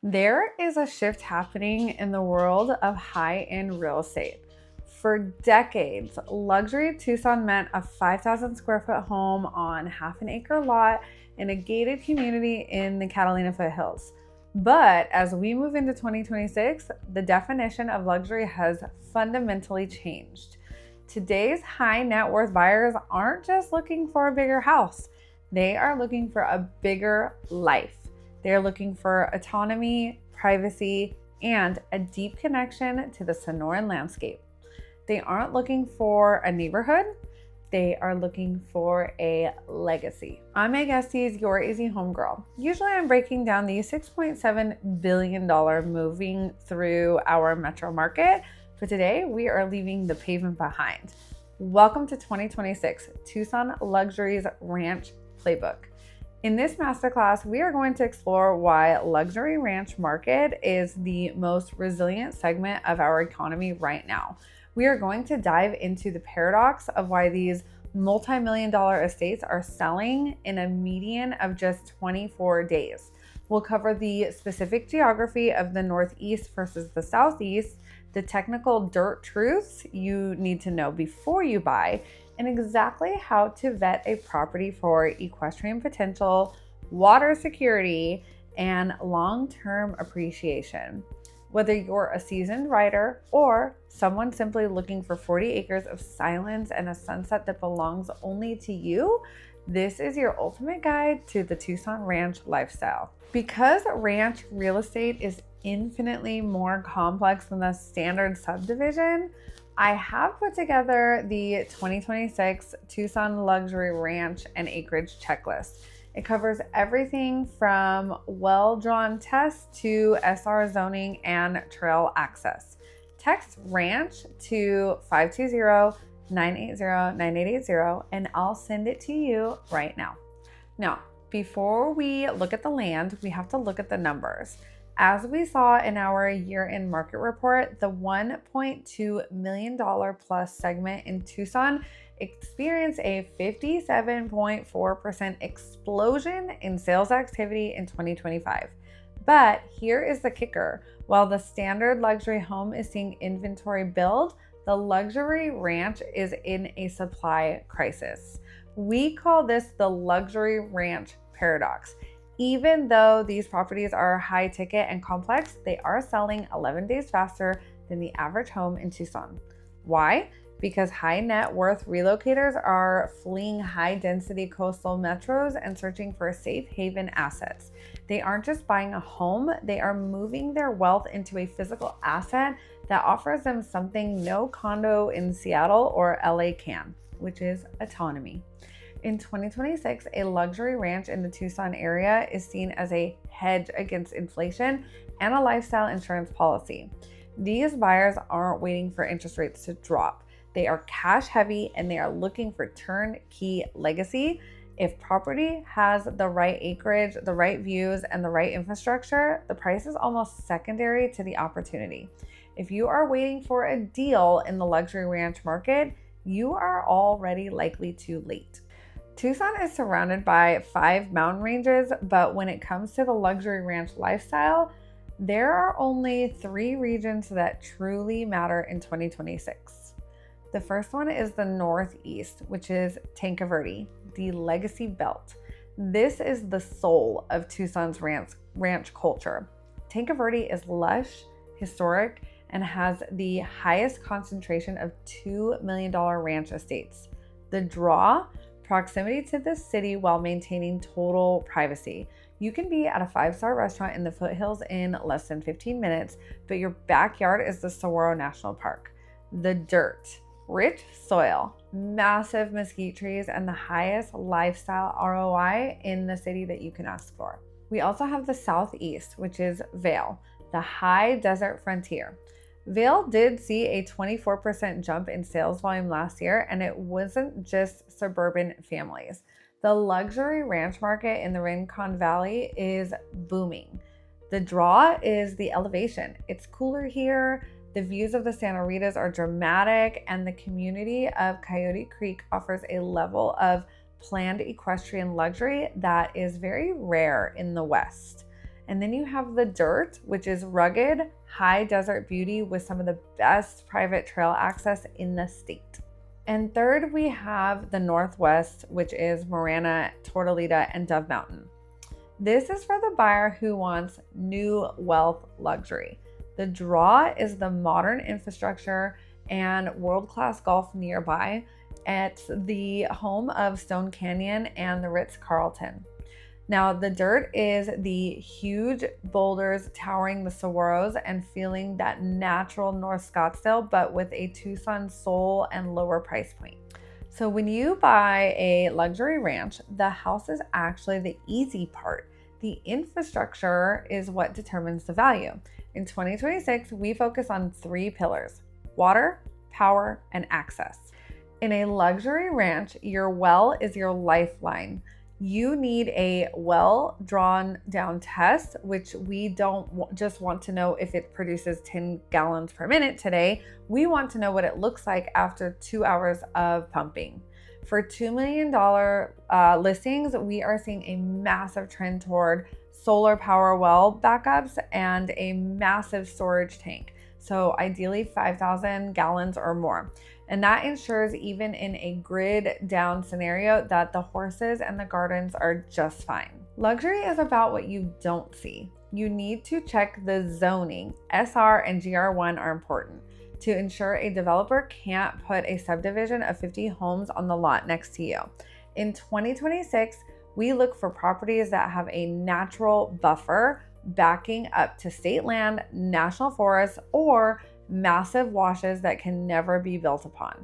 There is a shift happening in the world of high-end real estate. For decades, luxury Tucson meant a 5,000 square foot home on half an acre lot in a gated community in the Catalina foothills. But as we move into 2026, the definition of luxury has fundamentally changed. Today's high net worth buyers aren't just looking for a bigger house, they are looking for a bigger life. They're looking for autonomy, privacy, and a deep connection to the Sonoran landscape. They aren't looking for a neighborhood, they are looking for a legacy. I'm Aguest, your easy home girl. Usually I'm breaking down the $6.7 billion moving through our metro market, but today we are leaving the pavement behind. Welcome to 2026 Tucson Luxury's Ranch Playbook. In this masterclass, we are going to explore why luxury ranch market is the most resilient segment of our economy right now. We are going to dive into the paradox of why these multi-million-dollar estates are selling in a median of just 24 days. We'll cover the specific geography of the Northeast versus the Southeast, the technical dirt truths you need to know before you buy, and exactly how to vet a property for equestrian potential, water security, and long-term appreciation. Whether you're a seasoned rider or someone simply looking for 40 acres of silence and a sunset that belongs only to you, this is your ultimate guide to the Tucson ranch lifestyle. Because ranch real estate is infinitely more complex than the standard subdivision, I have put together the 2026 Tucson Luxury Ranch and Acreage checklist. It covers everything from well-drawn tests to SR zoning and trail access. Text ranch to 520-980-9880 and I'll send it to you right now. Now, before we look at the land, we have to look at the numbers. As we saw in our year-end market report, the $1.2 million plus segment in Tucson experienced a 57.4% explosion in sales activity in 2025. But here is the kicker. While the standard luxury home is seeing inventory build, the luxury ranch is in a supply crisis. We call this the luxury ranch paradox. Even though these properties are high ticket and complex, they are selling 11 days faster than the average home in Tucson. Why? Because high net worth relocators are fleeing high density coastal metros and searching for safe haven assets. They aren't just buying a home, they are moving their wealth into a physical asset that offers them something no condo in Seattle or LA can, which is autonomy. In 2026, a luxury ranch in the Tucson area is seen as a hedge against inflation and a lifestyle insurance policy. These buyers aren't waiting for interest rates to drop. They are cash heavy and they are looking for turnkey legacy. If property has the right acreage, the right views, and the right infrastructure, the price is almost secondary to the opportunity. If you are waiting for a deal in the luxury ranch market, you are already likely too late. Tucson is surrounded by 5 mountain ranges, but when it comes to the luxury ranch lifestyle, there are only 3 regions that truly matter in 2026. The first one is the Northeast, which is Tanque Verde, the legacy belt. This is the soul of Tucson's ranch culture. Tanque Verde is lush, historic, and has the highest concentration of $2 million ranch estates. The draw: proximity to the city while maintaining total privacy. You can be at a 5-star restaurant in the foothills in less than 15 minutes, but your backyard is the Saguaro National Park. The dirt: rich soil, massive mesquite trees, and the highest lifestyle ROI in the city that you can ask for. We also have the Southeast, which is Vail, the high desert frontier. Vail did see a 24% jump in sales volume last year, and it wasn't just suburban families. The luxury ranch market in the Rincon Valley is booming. The draw is the elevation. It's cooler here, the views of the Santa Ritas are dramatic, and the community of Coyote Creek offers a level of planned equestrian luxury that is very rare in the West. And then you have the dirt, which is rugged, high desert beauty with some of the best private trail access in the state. And third, we have the Northwest, which is Marana, Tortolita, and Dove Mountain. This is for the buyer who wants new wealth luxury. The draw is the modern infrastructure and world-class golf nearby. It's the home of Stone Canyon and the Ritz-Carlton. Now, the dirt is the huge boulders towering the saguaros and feeling that natural North Scottsdale, but with a Tucson soul and lower price point. So when you buy a luxury ranch, the house is actually the easy part. The infrastructure is what determines the value. In 2026, we focus on 3 pillars: water, power, and access. In a luxury ranch, your well is your lifeline. You need a well drawn down test, which we don't just want to know if it produces 10 gallons per minute today. We want to know what it looks like after 2 hours of pumping. For $2 million listings, we are seeing a massive trend toward solar power well backups and a massive storage tank. So ideally 5,000 gallons or more. And that ensures even in a grid down scenario that the horses and the gardens are just fine. Luxury is about what you don't see. You need to check the zoning. SR and GR1 are important to ensure a developer can't put a subdivision of 50 homes on the lot next to you. In 2026, we look for properties that have a natural buffer backing up to state land, national forests, or massive washes that can never be built upon.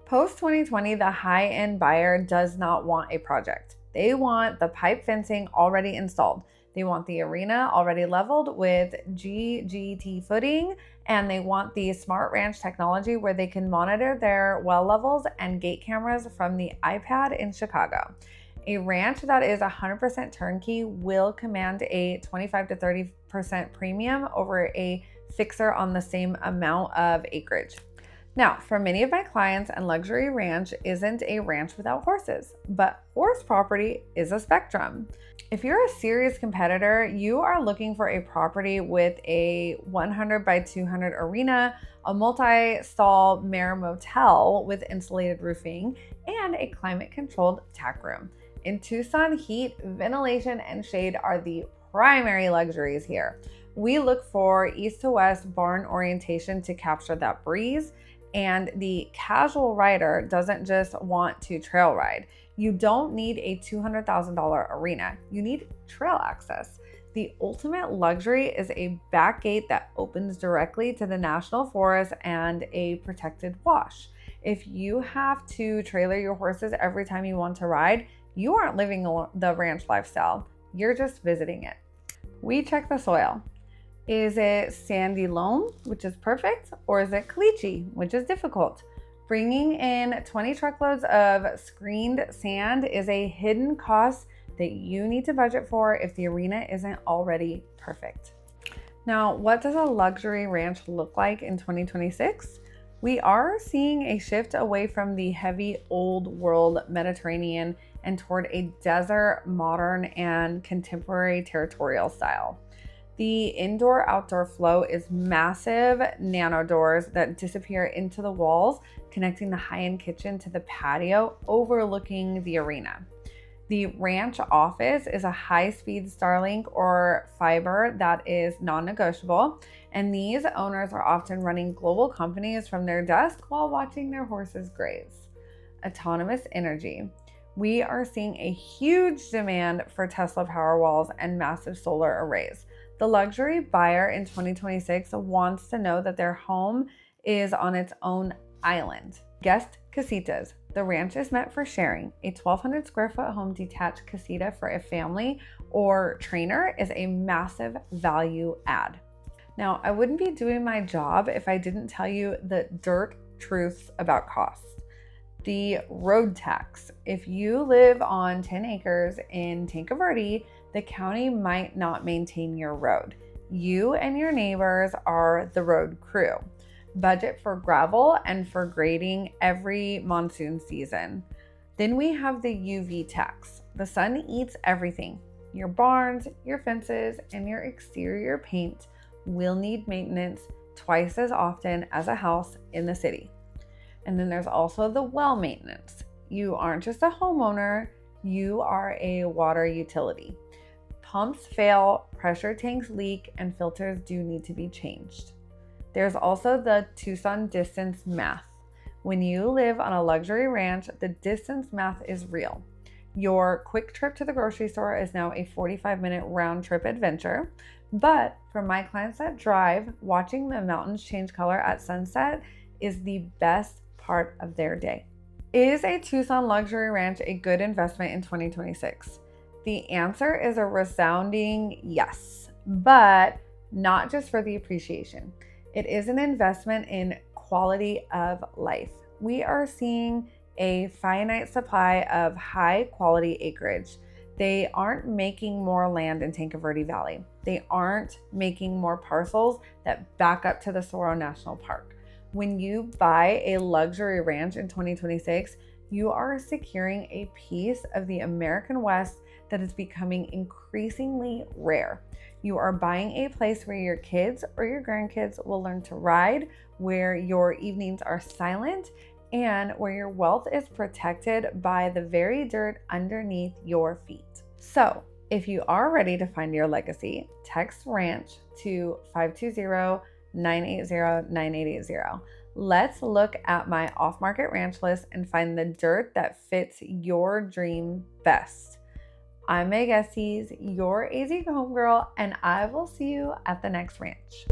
Post 2020, the high-end buyer does not want a project. They want the pipe fencing already installed. They want the arena already leveled with GGT footing, and they want the smart ranch technology where they can monitor their well levels and gate cameras from the iPad in Chicago. A ranch that is 100% turnkey will command a 25 to 30% premium over a fixer on the same amount of acreage. Now, for many of my clients, a luxury ranch isn't a ranch without horses, but horse property is a spectrum. If you're a serious competitor, you are looking for a property with a 100 by 200 arena, a multi-stall mare motel with insulated roofing, and a climate-controlled tack room. In Tucson, heat, ventilation, and shade are the primary luxuries here. We look for east to west barn orientation to capture that breeze, and the casual rider doesn't just want to trail ride. You don't need a $200,000 arena. You need trail access. The ultimate luxury is a back gate that opens directly to the national forest and a protected wash. If you have to trailer your horses every time you want to ride, you aren't living the ranch lifestyle. You're just visiting it. We check the soil. Is it sandy loam, which is perfect, or is it caliche, which is difficult? Bringing in 20 truckloads of screened sand is a hidden cost that you need to budget for if the arena isn't already perfect. Now, what does a luxury ranch look like in 2026? We are seeing a shift away from the heavy old world Mediterranean and toward a desert, modern, and contemporary territorial style. The indoor-outdoor flow is massive nano doors that disappear into the walls, connecting the high-end kitchen to the patio overlooking the arena. The ranch office is a high-speed Starlink or fiber that is non-negotiable, and these owners are often running global companies from their desk while watching their horses graze. Autonomous energy. We are seeing a huge demand for Tesla Powerwalls and massive solar arrays. The luxury buyer in 2026 wants to know that their home is on its own island. Guest casitas. The ranch is meant for sharing. A 1,200 square foot home detached casita for a family or trainer is a massive value add. Now, I wouldn't be doing my job if I didn't tell you the dirt truths about costs. The road tax. If you live on 10 acres in Tanque Verde, the county might not maintain your road. You and your neighbors are the road crew. Budget for gravel and for grading every monsoon season. Then we have the UV tax. The sun eats everything. Your barns, your fences, and your exterior paint will need maintenance twice as often as a house in the city. And then there's also the well maintenance. You aren't just a homeowner, you are a water utility. Pumps fail, pressure tanks leak, and filters do need to be changed. There's also the Tucson distance math. When you live on a luxury ranch, the distance math is real. Your quick trip to the grocery store is now a 45-minute round trip adventure. But for my clients that drive, watching the mountains change color at sunset is the best part of their day. Is a Tucson luxury ranch a good investment in 2026? The answer is a resounding yes, but not just for the appreciation. It is an investment in quality of life. We are seeing a finite supply of high quality acreage. They aren't making more land in Tanque Verde Valley. They aren't making more parcels that back up to the Sonoran National Park. When you buy a luxury ranch in 2026, you are securing a piece of the American West that is becoming increasingly rare. You are buying a place where your kids or your grandkids will learn to ride, where your evenings are silent, and where your wealth is protected by the very dirt underneath your feet. So, if you are ready to find your legacy, text ranch to 520-980-9880. Let's look at my off-market ranch list and find the dirt that fits your dream best. I'm Aguest, your AZ homegirl, and I will see you at the next ranch.